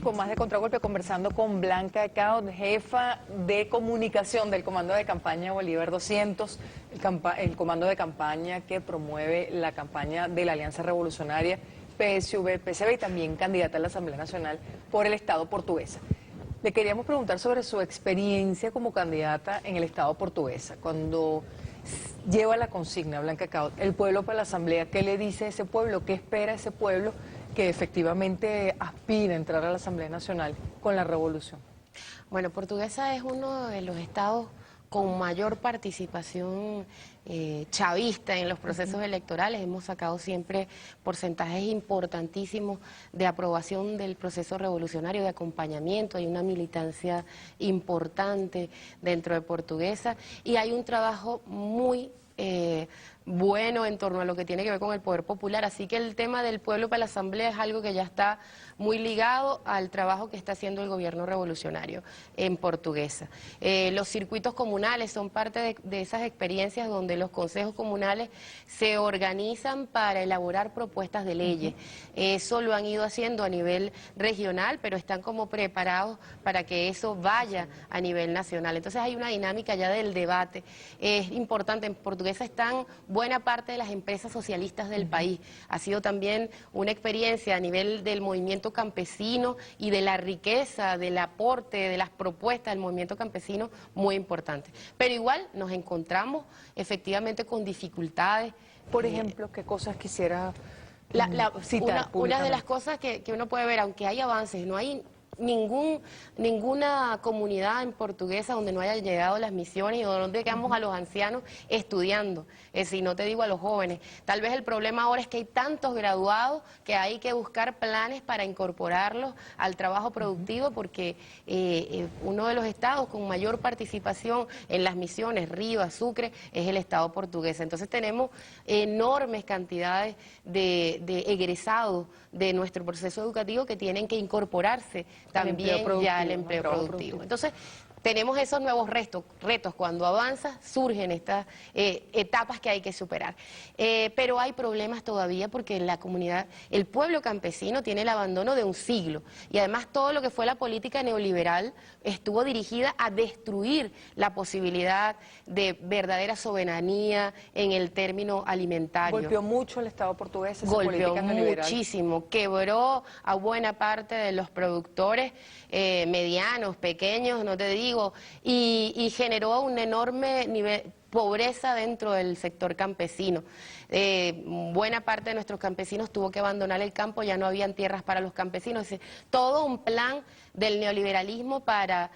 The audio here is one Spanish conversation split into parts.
con más de Contragolpe, conversando con Blanca Caut, jefa de comunicación del Comando de Campaña Bolívar 200, el comando de campaña que promueve la campaña de la Alianza Revolucionaria PSV-PCB y también candidata a la Asamblea Nacional por el Estado Portuguesa. Le queríamos preguntar sobre su experiencia como candidata en el Estado Portuguesa, cuando lleva la consigna, Blanca Caut, el pueblo para la Asamblea. ¿Qué le dice ese pueblo? ¿Qué espera ese pueblo que efectivamente aspira a entrar a la Asamblea Nacional con la revolución? Bueno, Portuguesa es uno de los estados con mayor participación chavista en los procesos electorales. Hemos sacado siempre porcentajes importantísimos de aprobación del proceso revolucionario, de acompañamiento. Hay una militancia importante dentro de Portuguesa y hay un trabajo muy bueno en torno a lo que tiene que ver con el poder popular, así que el tema del pueblo para la Asamblea es algo que ya está muy ligado al trabajo que está haciendo el gobierno revolucionario en Portuguesa. Los circuitos comunales son parte de esas experiencias donde los consejos comunales se organizan para elaborar propuestas de leyes. Eso lo han ido haciendo a nivel regional, pero están como preparados para que eso vaya a nivel nacional. Entonces hay una dinámica ya del debate. Es importante, en Portuguesa están buena parte de las empresas socialistas del país. Ha sido también una experiencia a nivel del movimiento campesino y de la riqueza, del aporte, de las propuestas del movimiento campesino muy importante. Pero igual nos encontramos efectivamente con dificultades. Por ejemplo, ¿qué cosas quisiera citar una de las cosas que uno puede ver, aunque hay avances, no hay ninguna comunidad en Portuguesa donde no hayan llegado las misiones y donde tengamos a los ancianos estudiando, si no te digo a los jóvenes. Tal vez el problema ahora es que hay tantos graduados que hay que buscar planes para incorporarlos al trabajo productivo, porque uno de los estados con mayor participación en las misiones, Rivas, Sucre, es el estado portugués. Entonces tenemos enormes cantidades de egresados de nuestro proceso educativo que tienen que incorporarse también ya al empleo productivo. Entonces, tenemos esos nuevos retos. Cuando avanza, surgen estas etapas que hay que superar. Pero hay problemas todavía porque la comunidad, el pueblo campesino tiene el abandono de un siglo. Y además todo lo que fue la política neoliberal estuvo dirigida a destruir la posibilidad de verdadera soberanía en el término alimentario. Golpeó mucho el Estado portugués esa Golpeó política neoliberal. Muchísimo, quebró a buena parte de los productores medianos, pequeños, no te digo, y generó un enorme nivel pobreza dentro del sector campesino. Buena parte de nuestros campesinos tuvo que abandonar el campo, ya no habían tierras para los campesinos. Es decir, todo un plan del neoliberalismo para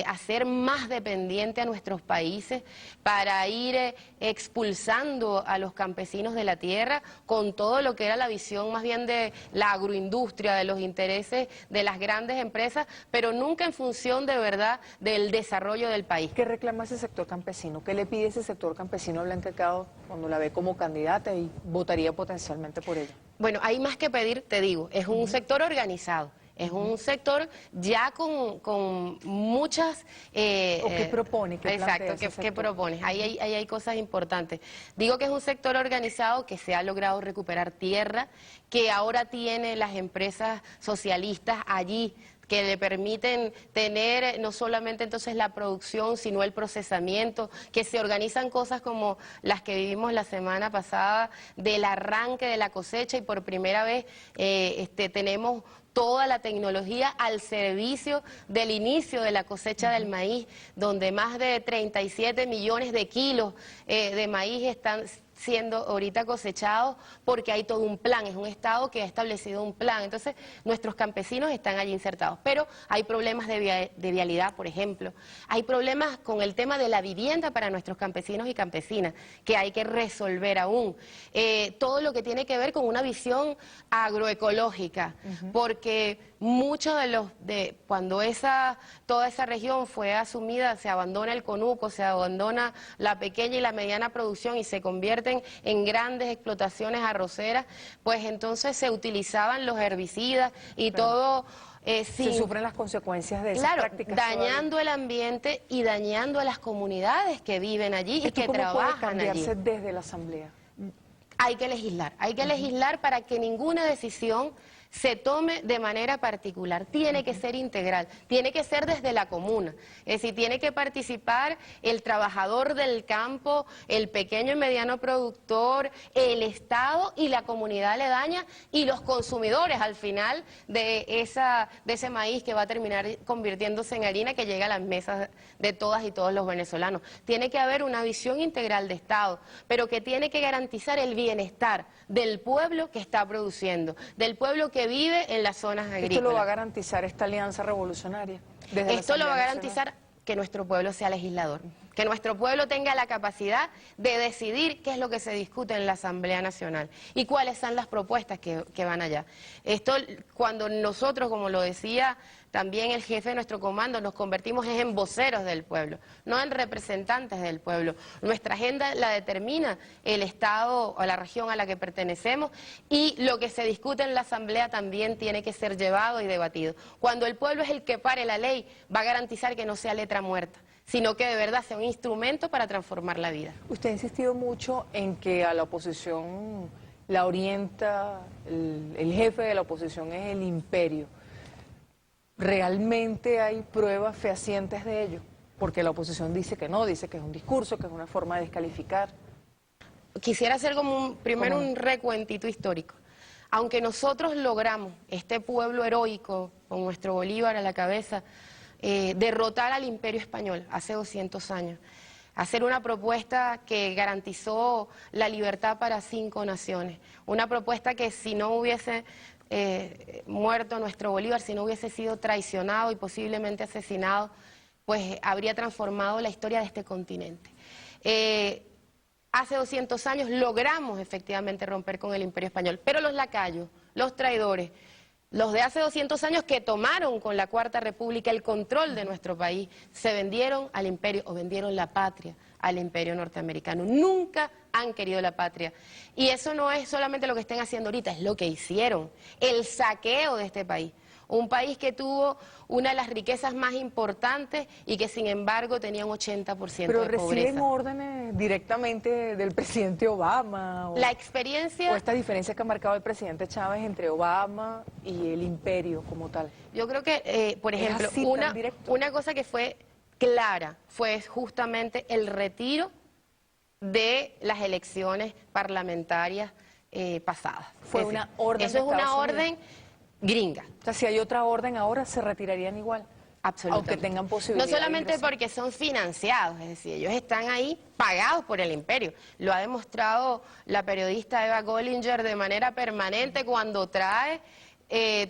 hacer más dependiente a nuestros países, para ir expulsando a los campesinos de la tierra, con todo lo que era la visión más bien de la agroindustria, de los intereses de las grandes empresas, pero nunca en función de verdad del desarrollo del país. ¿Qué reclama ese sector campesino? ¿Qué le pide ese sector campesino a Blanca Caut cuando la ve como candidata y votaría potencialmente por ella? Bueno, hay más que pedir, te digo, es un sector organizado. Es un sector ya con muchas... ¿O qué propone? ¿Qué exacto, ¿qué propones? Ahí hay cosas importantes. Digo que es un sector organizado que se ha logrado recuperar tierra, que ahora tiene las empresas socialistas allí, que le permiten tener no solamente entonces la producción, sino el procesamiento, que se organizan cosas como las que vivimos la semana pasada, del arranque de la cosecha, y por primera vez tenemos toda la tecnología al servicio del inicio de la cosecha del maíz, donde más de 37 millones de kilos de maíz están siendo ahorita cosechados, porque hay todo un plan, es un Estado que ha establecido un plan. Entonces nuestros campesinos están allí insertados, pero hay problemas de vialidad, por ejemplo, hay problemas con el tema de la vivienda para nuestros campesinos y campesinas, que hay que resolver aún, todo lo que tiene que ver con una visión agroecológica, porque muchos cuando toda esa región fue asumida, se abandona el conuco, se abandona la pequeña y la mediana producción y se convierten en grandes explotaciones arroceras, pues entonces se utilizaban los herbicidas y todo... se sufren las consecuencias de esas prácticas. Dañando el ambiente y dañando a las comunidades que viven allí y que trabajan allí. ¿Cómo puede cambiarse desde la Asamblea? Hay que legislar para que ninguna decisión se tome de manera particular, tiene que ser integral, tiene que ser desde la comuna, es decir, tiene que participar el trabajador del campo, el pequeño y mediano productor, el Estado y la comunidad aledaña y los consumidores al final de ese maíz que va a terminar convirtiéndose en harina que llega a las mesas de todas y todos los venezolanos. Tiene que haber una visión integral de Estado, pero que tiene que garantizar el bienestar del pueblo que está produciendo, del pueblo que vive en las zonas agrícolas. ¿Esto lo va a garantizar esta alianza revolucionaria? Esto lo va a garantizar que nuestro pueblo sea legislador, que nuestro pueblo tenga la capacidad de decidir qué es lo que se discute en la Asamblea Nacional y cuáles son las propuestas que van allá. Esto, cuando nosotros, como lo decía también el jefe de nuestro comando, nos convertimos en voceros del pueblo, no en representantes del pueblo. Nuestra agenda la determina el Estado o la región a la que pertenecemos y lo que se discute en la Asamblea también tiene que ser llevado y debatido. Cuando el pueblo es el que pare la ley, va a garantizar que no sea letra muerta, sino que de verdad sea un instrumento para transformar la vida. Usted ha insistido mucho en que a la oposición la orienta, el jefe de la oposición es el imperio. ¿Realmente hay pruebas fehacientes de ello? Porque la oposición dice que no, dice que es un discurso, que es una forma de descalificar. Quisiera hacer primero un recuentito histórico. Aunque nosotros logramos, este pueblo heroico, con nuestro Bolívar a la cabeza, derrotar al Imperio Español hace 200 años, hacer una propuesta que garantizó la libertad para 5 naciones, una propuesta que si no hubiese muerto nuestro Bolívar, si no hubiese sido traicionado y posiblemente asesinado, pues habría transformado la historia de este continente. Hace 200 años logramos efectivamente romper con el Imperio Español, pero los lacayos, los traidores, los de hace 200 años que tomaron con la Cuarta República el control de nuestro país, se vendieron al imperio o vendieron la patria al imperio norteamericano. Nunca han querido la patria. Y eso no es solamente lo que estén haciendo ahorita, es lo que hicieron, el saqueo de este país. Un país que tuvo una de las riquezas más importantes y que sin embargo tenía un 80% de pobreza. ¿Pero reciben órdenes directamente del presidente Obama? La experiencia... ¿O esta diferencia que ha marcado el presidente Chávez entre Obama y el imperio como tal? Yo creo que, por ejemplo, una cosa que fue clara fue justamente el retiro de las elecciones parlamentarias pasadas. Fue una orden. Eso es una orden gringa. O sea, si hay otra orden ahora, se retirarían igual. Absolutamente. Aunque tengan posibilidad. No solamente porque son financiados, es decir, ellos están ahí pagados por el imperio. Lo ha demostrado la periodista Eva Gollinger de manera permanente cuando trae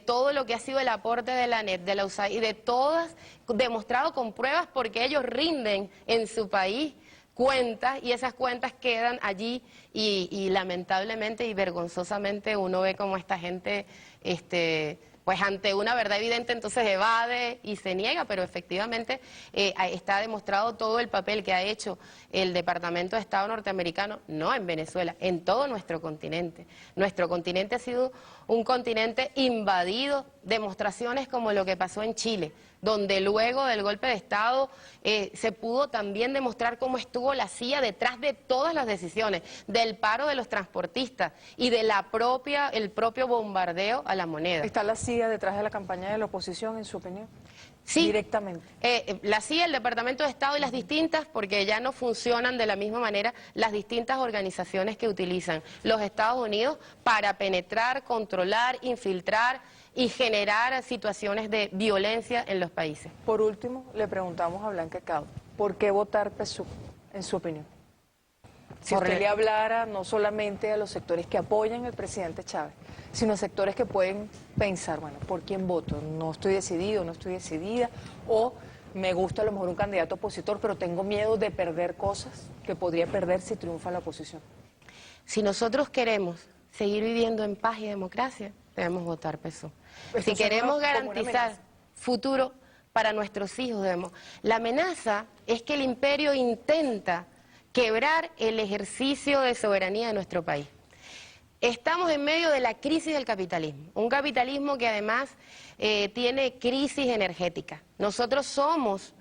todo lo que ha sido el aporte de la ANET, de la USAID y de todas, demostrado con pruebas porque ellos rinden en su país cuentas y esas cuentas quedan allí y lamentablemente y vergonzosamente uno ve como esta gente pues ante una verdad evidente entonces evade y se niega, pero efectivamente está demostrado todo el papel que ha hecho el Departamento de Estado norteamericano, no en Venezuela, en todo nuestro continente. Nuestro continente ha sido un continente invadido, demostraciones como lo que pasó en Chile, donde luego del golpe de Estado se pudo también demostrar cómo estuvo la CIA detrás de todas las decisiones, del paro de los transportistas y de el propio bombardeo a la moneda. ¿Está la CIA detrás de la campaña de la oposición, en su opinión? Sí, directamente. La CIA, el Departamento de Estado y las distintas, porque ya no funcionan de la misma manera, las distintas organizaciones que utilizan los Estados Unidos para penetrar, controlar, infiltrar y generar situaciones de violencia en los países. Por último, le preguntamos a Blanca Caudo, ¿por qué votar PSUV, en su opinión? Si usted le hablara no solamente a los sectores que apoyan al presidente Chávez, sino a sectores que pueden pensar, bueno, ¿por quién voto? No estoy decidido, no estoy decidida, o me gusta a lo mejor un candidato opositor, pero tengo miedo de perder cosas que podría perder si triunfa la oposición. Si nosotros queremos seguir viviendo en paz y democracia, debemos votar PSUV. Si queremos garantizar futuro para nuestros hijos, la amenaza es que el imperio intenta quebrar el ejercicio de soberanía de nuestro país. Estamos en medio de la crisis del capitalismo, un capitalismo que además tiene crisis energética. Nosotros somos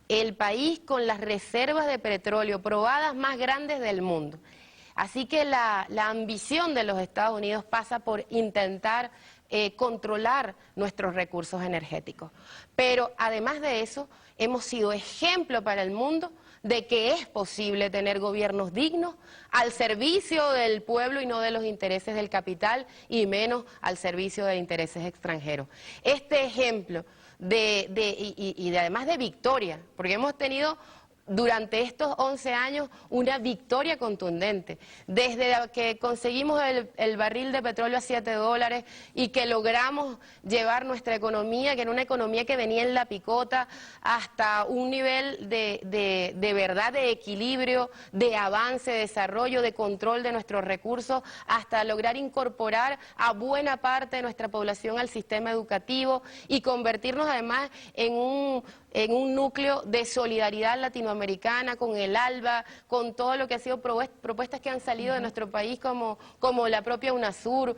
el país con las reservas de petróleo probadas más grandes del mundo. Así que la ambición de los Estados Unidos pasa por intentar controlar nuestros recursos energéticos. Pero además de eso, hemos sido ejemplo para el mundo de que es posible tener gobiernos dignos al servicio del pueblo y no de los intereses del capital y menos al servicio de intereses extranjeros. Este ejemplo además de victoria, porque hemos tenido durante estos 11 años una victoria contundente, desde que conseguimos el barril de petróleo a $7 y que logramos llevar nuestra economía, que era una economía que venía en la picota, hasta un nivel de verdad, de equilibrio, de avance, de desarrollo, de control de nuestros recursos, hasta lograr incorporar a buena parte de nuestra población al sistema educativo y convertirnos además en un núcleo de solidaridad latinoamericana con el ALBA, con todo lo que ha sido propuestas que han salido de nuestro país como la propia UNASUR.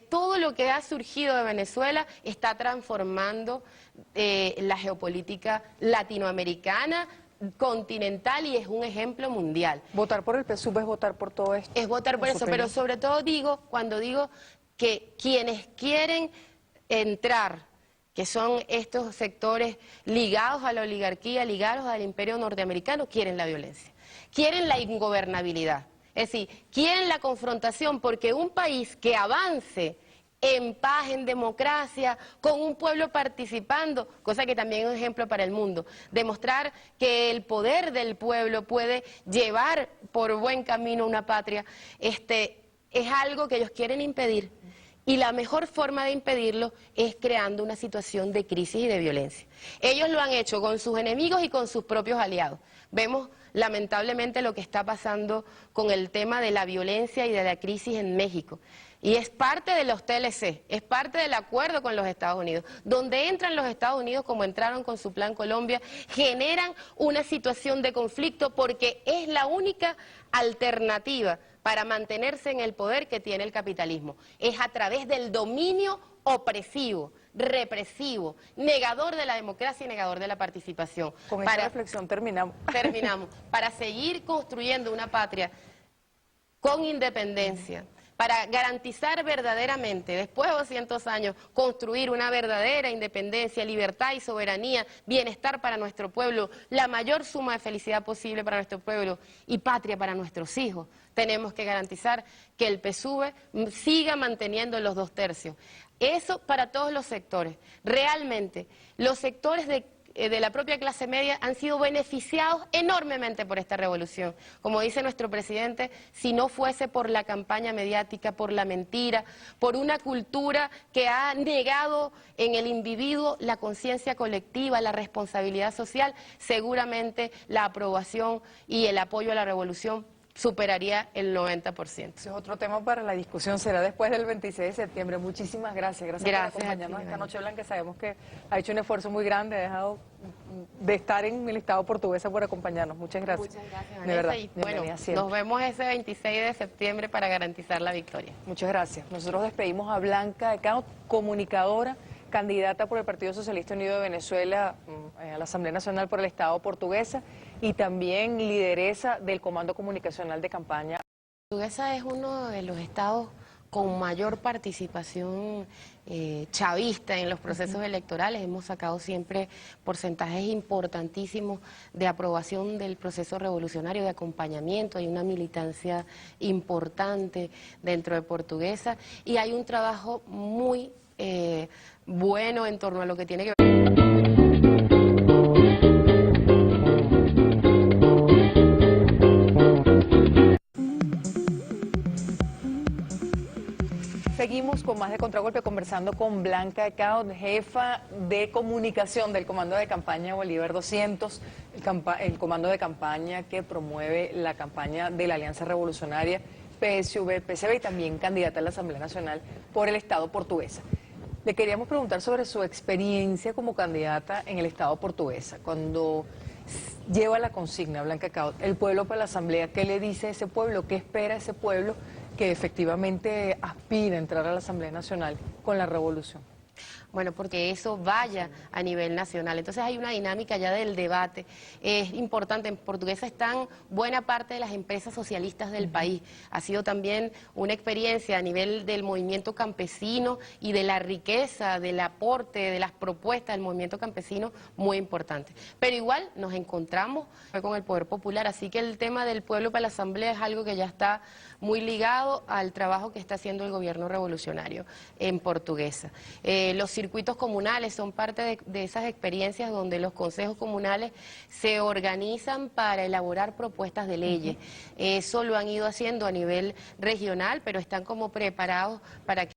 Todo lo que ha surgido de Venezuela está transformando la geopolítica latinoamericana, continental, y es un ejemplo mundial. Votar por el PSUV es votar por todo esto. Es votar por eso, pero sobre todo cuando digo que quienes quieren entrar, que son estos sectores ligados a la oligarquía, ligados al imperio norteamericano, quieren la violencia, quieren la ingobernabilidad, es decir, quieren la confrontación, porque un país que avance en paz, en democracia, con un pueblo participando, cosa que también es un ejemplo para el mundo, demostrar que el poder del pueblo puede llevar por buen camino una patria, es algo que ellos quieren impedir. Y la mejor forma de impedirlo es creando una situación de crisis y de violencia. Ellos lo han hecho con sus enemigos y con sus propios aliados. Vemos lamentablemente lo que está pasando con el tema de la violencia y de la crisis en México. Y es parte de los TLC, es parte del acuerdo con los Estados Unidos. Donde entran los Estados Unidos, como entraron con su Plan Colombia, generan una situación de conflicto porque es la única alternativa para mantenerse en el poder que tiene el capitalismo. Es a través del dominio opresivo, represivo, negador de la democracia y negador de la participación. Con esta reflexión terminamos. Terminamos. Para seguir construyendo una patria con independencia, para garantizar verdaderamente, después de 200 años, construir una verdadera independencia, libertad y soberanía, bienestar para nuestro pueblo, la mayor suma de felicidad posible para nuestro pueblo y patria para nuestros hijos. Tenemos que garantizar que el PSUV siga manteniendo los 2/3. Eso para todos los sectores. Realmente, los sectores de la propia clase media han sido beneficiados enormemente por esta revolución. Como dice nuestro presidente, si no fuese por la campaña mediática, por la mentira, por una cultura que ha negado en el individuo la conciencia colectiva, la responsabilidad social, seguramente la aprobación y el apoyo a la revolución superaría el 90%. Ese es otro tema para la discusión, será después del 26 de septiembre. Muchísimas gracias. Gracias por acompañarnos esta noche blanca. Sabemos que ha hecho un esfuerzo muy grande, ha dejado de estar en el Estado portuguesa por acompañarnos. Muchas gracias. Muchas gracias, Vanessa. De verdad, y bueno, nos vemos ese 26 de septiembre para garantizar la victoria. Muchas gracias. Nosotros despedimos a Blanca de Cao, comunicadora, candidata por el Partido Socialista Unido de Venezuela a la Asamblea Nacional por el Estado portuguesa y también lideresa del Comando Comunicacional de Campaña. Portuguesa es uno de los estados con mayor participación chavista en los procesos electorales. Hemos sacado siempre porcentajes importantísimos de aprobación del proceso revolucionario, de acompañamiento. Hay una militancia importante dentro de Portuguesa y hay un trabajo muy bueno en torno a lo que tiene que ver. Seguimos con más de Contragolpe, conversando con Blanca de Cao, jefa de comunicación del Comando de Campaña Bolívar 200, el comando de campaña que promueve la campaña de la Alianza Revolucionaria PSUV-PCV y también candidata a la Asamblea Nacional por el Estado portuguesa. Le queríamos preguntar sobre su experiencia como candidata en el Estado portuguesa, cuando lleva la consigna, Blanca Cao, el pueblo para la Asamblea. ¿Qué le dice a ese pueblo? ¿Qué espera ese pueblo que efectivamente aspira a entrar a la Asamblea Nacional con la revolución? Bueno, porque eso vaya a nivel nacional. Entonces hay una dinámica ya del debate. Es importante, en Portuguesa están buena parte de las empresas socialistas del país. Ha sido también una experiencia a nivel del movimiento campesino y de la riqueza, del aporte, de las propuestas del movimiento campesino, muy importante. Pero igual nos encontramos con el poder popular, así que el tema del pueblo para la asamblea es algo que ya está muy ligado al trabajo que está haciendo el gobierno revolucionario en Portuguesa. Los circuitos comunales son parte de esas experiencias donde los consejos comunales se organizan para elaborar propuestas de leyes. Eso lo han ido haciendo a nivel regional, pero están como preparados para que